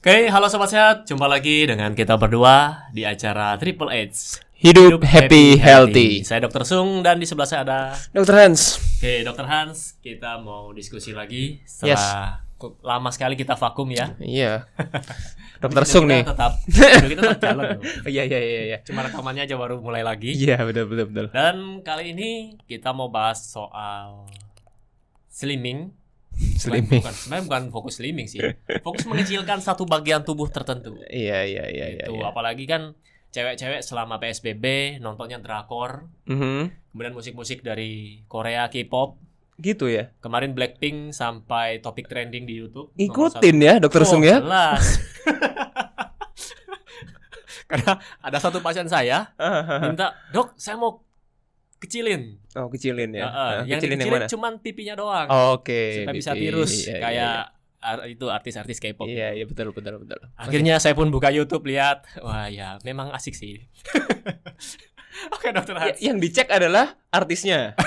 Oke, halo Sobat Sehat. Jumpa lagi dengan kita berdua di acara Triple H. Hidup happy, healthy. Saya Dr. Sung dan di sebelah saya ada Dr. Hans. Oke, Dr. Hans. Kita mau diskusi lagi setelah lama sekali kita vakum ya. Iya. Dr. Sung nih. Kita tetap jalan loh. Iya. Cuma rekamannya aja baru mulai lagi. Iya, betul. Dan kali ini kita mau bahas soal slimming. Sebenarnya bukan fokus slimming sih. Fokus mengecilkan satu bagian tubuh tertentu. Iya. Itu apalagi kan cewek-cewek selama PSBB nontonnya drakor. Kemudian musik-musik dari Korea, K-pop. Gitu ya. Kemarin Blackpink sampai topik trending di YouTube. Ikutin ya Dr. Sung ya. Jelas. Karena ada satu pasien saya minta, "Dok, saya mau kecilin." Oh, kecilin ya. Yang Kecilin dikecilin cuman pipinya doang. Oke. Supaya bisa tirus kayak itu artis-artis K-pop. Iya, betul. Akhirnya saya pun buka YouTube lihat. Wah, ya memang asik sih. Oke, Dokter Hans. Yang dicek adalah artisnya.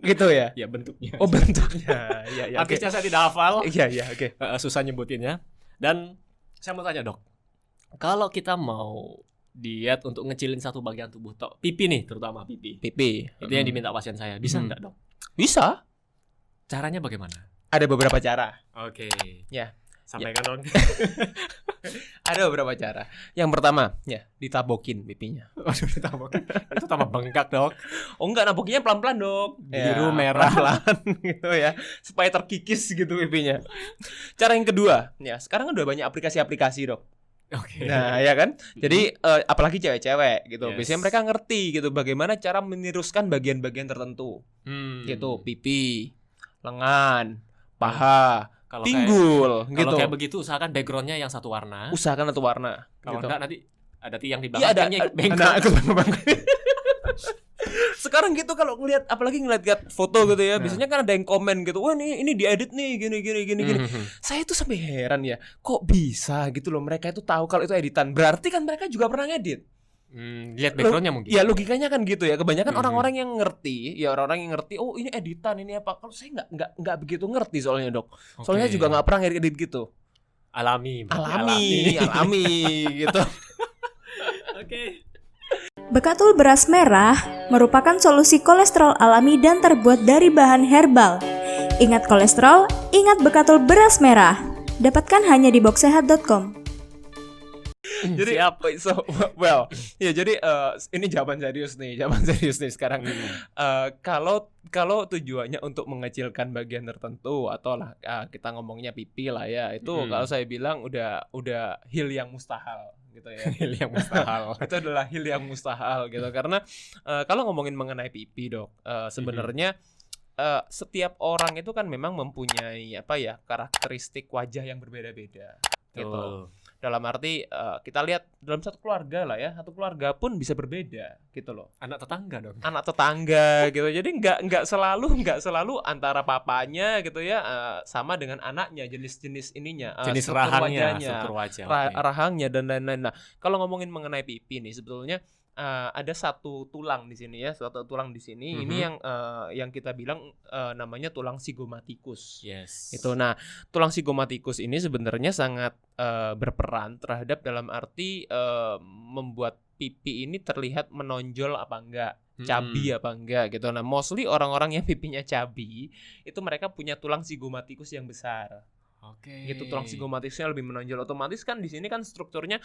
Gitu ya. Ya, bentuknya. Oh, bentuknya. Iya. Artisnya saya tidak hafal. Iya, oke. Susah nyebutinnya. Dan saya mau tanya, Dok. Kalau kita mau diet untuk ngecilin satu bagian tubuh pipi nih, terutama pipi. Itu yang diminta pasien saya. Bisa enggak, Dok? Bisa. Caranya bagaimana? Ada beberapa cara. Oke. Ya. Sampaikan dong. Ada beberapa cara. Yang pertama, ya, ditabokin pipinya. Waduh, ditabokin. Itu tambah bengkak, Dok. Oh enggak, nabokinnya pelan-pelan, Dok. Biru, merah, pelan gitu ya. Supaya terkikis gitu pipinya. Cara yang kedua, ya, sekarang kan udah banyak aplikasi-aplikasi, Dok. Oke. Nah, ya kan? Jadi apalagi cewek-cewek gitu. Yes. Biasanya mereka ngerti gitu bagaimana cara meniruskan bagian-bagian tertentu. Gitu, pipi, lengan, paha, Kalau pinggul kalau gitu. kayak begitu usahakan backgroundnya yang satu warna. Usahakan satu warna. Kalau Gitu. enggak nanti ada tiang di Iya, ada belakangnya ikut bengkak. Sekarang gitu kalau ngelihat, apalagi ngeliat foto gitu ya, biasanya kan ada yang komen gitu, wah ini diedit nih gini. Saya tuh sampai heran ya, kok bisa gitu loh, mereka itu tahu kalau itu editan, berarti kan mereka juga pernah ngedit. Lihat backgroundnya mungkin. Ya logikanya kan gitu ya, kebanyakan orang-orang yang ngerti, oh ini editan, ini apa. Kalau saya nggak begitu ngerti soalnya, Dok. Soalnya juga nggak pernah ngedit gitu. Alami Gitu. Oke. Bekatul beras merah merupakan solusi kolesterol alami dan terbuat dari bahan herbal. Ingat kolesterol, ingat Bekatul beras merah. Dapatkan hanya di boxsehat.com. Jadi jadi ini jawaban serius nih sekarang. Kalau tujuannya untuk mengecilkan bagian tertentu atau lah kita ngomongnya pipi lah ya, itu kalau saya bilang udah hil yang mustahil gitu ya. Hil yang mustahil. Itu adalah hil yang mustahil gitu, karena kalau ngomongin mengenai pipi, Dok, sebenarnya setiap orang itu kan memang mempunyai karakteristik wajah yang berbeda-beda gitu. Dalam arti kita lihat dalam satu keluarga lah ya, satu keluarga pun bisa berbeda gitu loh. Anak tetangga dong. Anak tetangga gitu. Jadi nggak selalu antara papanya gitu ya sama dengan anaknya, jenis ininya, jenis rahangnya, struktur wajah, rahangnya dan lain-lain. Nah, kalau ngomongin mengenai pipi nih, sebetulnya ada satu tulang di sini ya, ini yang kita bilang namanya tulang zygomatikus. Yes. Itu. Nah, tulang zygomatikus ini sebenarnya sangat berperan terhadap dalam arti membuat pipi ini terlihat menonjol apa enggak, cabi apa enggak gitu. Nah, mostly orang-orang yang pipinya cabi itu mereka punya tulang zygomatikus yang besar. Oke. Gitu, tulang zygomatikusnya lebih menonjol. Otomatis kan di sini kan strukturnya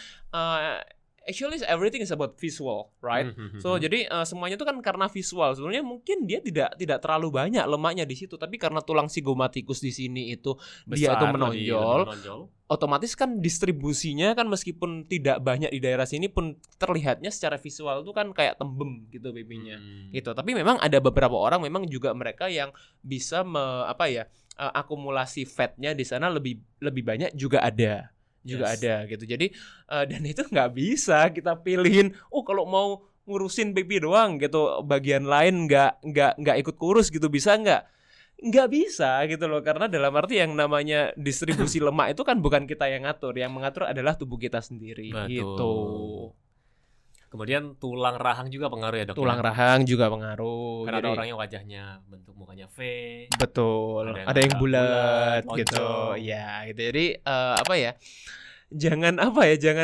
actually everything is about visual, right? So jadi semuanya itu kan karena visual. Sebenarnya mungkin dia tidak terlalu banyak lemaknya di situ, tapi karena tulang zygomatikus di sini itu besar, dia itu menonjol. Otomatis kan distribusinya kan meskipun tidak banyak di daerah sini pun terlihatnya secara visual itu kan kayak tembem gitu pipinya. Gitu. Tapi memang ada beberapa orang memang juga mereka yang bisa akumulasi fatnya di sana lebih banyak juga ada. Ada gitu. Jadi dan itu nggak bisa kita pilihin. Oh, kalau mau ngurusin pipi doang gitu, bagian lain nggak ikut kurus gitu, bisa nggak? Nggak bisa gitu loh, karena dalam arti yang namanya distribusi lemak itu kan bukan kita yang ngatur, yang mengatur adalah tubuh kita sendiri. Betul. Gitu. Kemudian tulang rahang juga pengaruh ya, Dok? Tulang rahang juga pengaruh. Karena ada orang yang wajahnya bentuk mukanya V. Betul. Ada yang bulat gitu. Ya, gitu. Jadi jangan apa ya,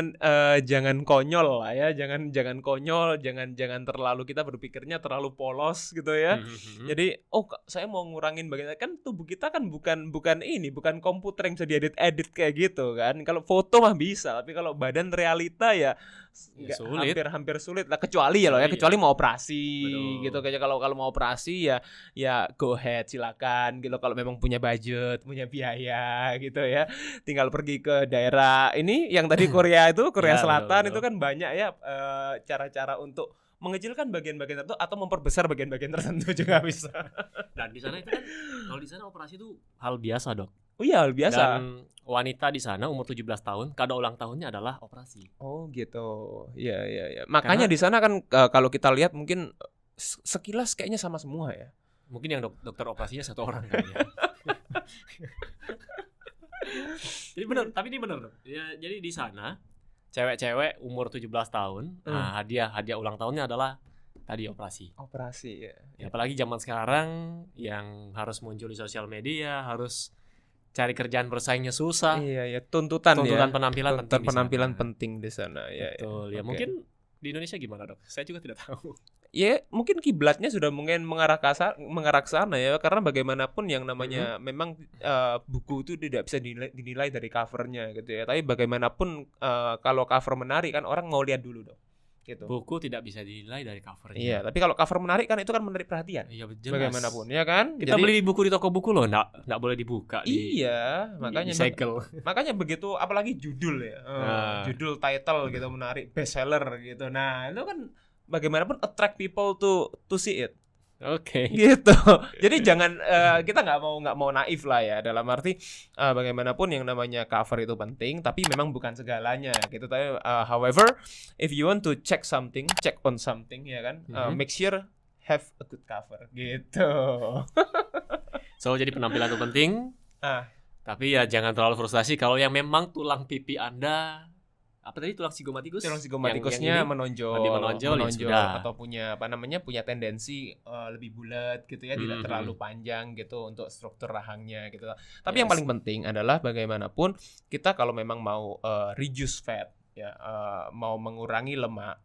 jangan konyol lah ya, jangan konyol, jangan terlalu kita berpikirnya terlalu polos gitu ya. Jadi saya mau ngurangin bagian, kan tubuh kita kan bukan komputer yang bisa diedit kayak gitu kan. Kalau foto mah bisa, tapi kalau badan realita ya sulit. hampir sulit lah, kecuali kecuali mau operasi. Betul. Gitu kayak kalau mau operasi ya go ahead, silakan gitu, kalau memang punya budget, punya biaya gitu ya. Tinggal pergi ke daerah ini yang tadi Korea Ya, Selatan betul. itu kan banyak ya cara-cara untuk mengecilkan bagian-bagian tertentu atau memperbesar bagian-bagian tertentu juga bisa. Dan di sana itu kan, kalau di sana operasi itu hal biasa, Dok. Oh iya, biasa. Dan wanita di sana umur 17 tahun, kado ulang tahunnya adalah operasi. Oh gitu. Iya. Makanya di sana kan kalau kita lihat mungkin sekilas kayaknya sama semua ya. Mungkin yang dokter operasinya satu orang kali ya. Jadi benar, tapi ini benar, Dok. Ya, jadi di sana cewek-cewek umur 17 tahun, nah, hadiah ulang tahunnya adalah tadi operasi. Operasi ya. Ya, apalagi zaman sekarang yang harus muncul di sosial media, harus cari kerjaan bersaingnya susah. Iya, tuntutan penampilan penting di penampilan sana. penting di sana ya. Betul. Ya, Oke. mungkin di Indonesia gimana, Dok? Saya juga tidak tahu. Ya mungkin kiblatnya sudah mungkin mengarah ke sana ya, karena bagaimanapun yang namanya memang buku itu tidak bisa dinilai dari covernya gitu ya, tapi bagaimanapun kalau cover menarik kan orang mau lihat dulu dong gitu. Buku tidak bisa dinilai dari covernya. Iya, tapi kalau cover menarik kan itu kan menarik perhatian. Iya, jelas. Bagaimanapun ya kan. Kita beli buku di toko buku loh, nggak boleh dibuka. Iya, makanya disegel. Makanya begitu, apalagi judul ya, judul title gitu menarik, bestseller gitu. Nah itu kan bagaimanapun attract people to see it. Oke. Gitu. Jadi jangan kita nggak mau naif lah ya, dalam arti bagaimanapun yang namanya cover itu penting, tapi memang bukan segalanya gitu. Tapi however, if you want to check on something ya kan, make sure have a good cover gitu. So jadi penampilan itu penting. Tapi ya jangan terlalu frustasi kalau yang memang tulang pipi Anda, apa tadi, tulang sigomatikusnya menonjol ya sudah. Atau punya tendensi lebih bulat gitu ya, tidak terlalu panjang gitu untuk struktur rahangnya gitu. Tapi yang paling penting adalah bagaimanapun kita kalau memang mau reduce fat ya, mau mengurangi lemak,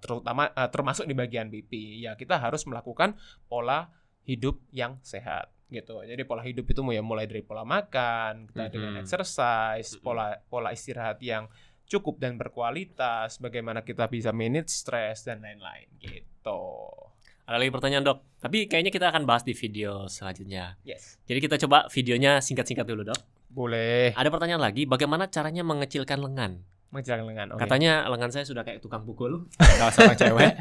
terutama termasuk di bagian pipi ya, kita harus melakukan pola hidup yang sehat gitu. Jadi pola hidup itu mulai dari pola makan, kita dengan exercise, pola istirahat yang cukup dan berkualitas, bagaimana kita bisa manage stres dan lain-lain gitu. Ada lagi pertanyaan, Dok? Tapi kayaknya kita akan bahas di video selanjutnya. Yes. Jadi kita coba videonya singkat-singkat dulu, Dok. Boleh. Ada pertanyaan lagi, bagaimana caranya mengecilkan lengan? Mengecilkan lengan. Okay. Katanya lengan saya sudah kayak tukang pukul, kalau seorang cewek.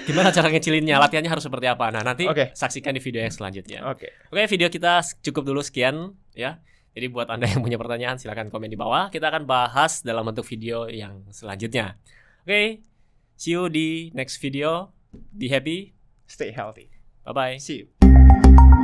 Gimana cara ngecilinnya? Latihannya harus seperti apa? Nah, nanti saksikan di video yang selanjutnya. Oke, video kita cukup dulu sekian ya. Jadi buat Anda yang punya pertanyaan silakan komen di bawah. Kita akan bahas dalam bentuk video yang selanjutnya. Oke, see you di next video. Be happy, stay healthy. bye bye. See you.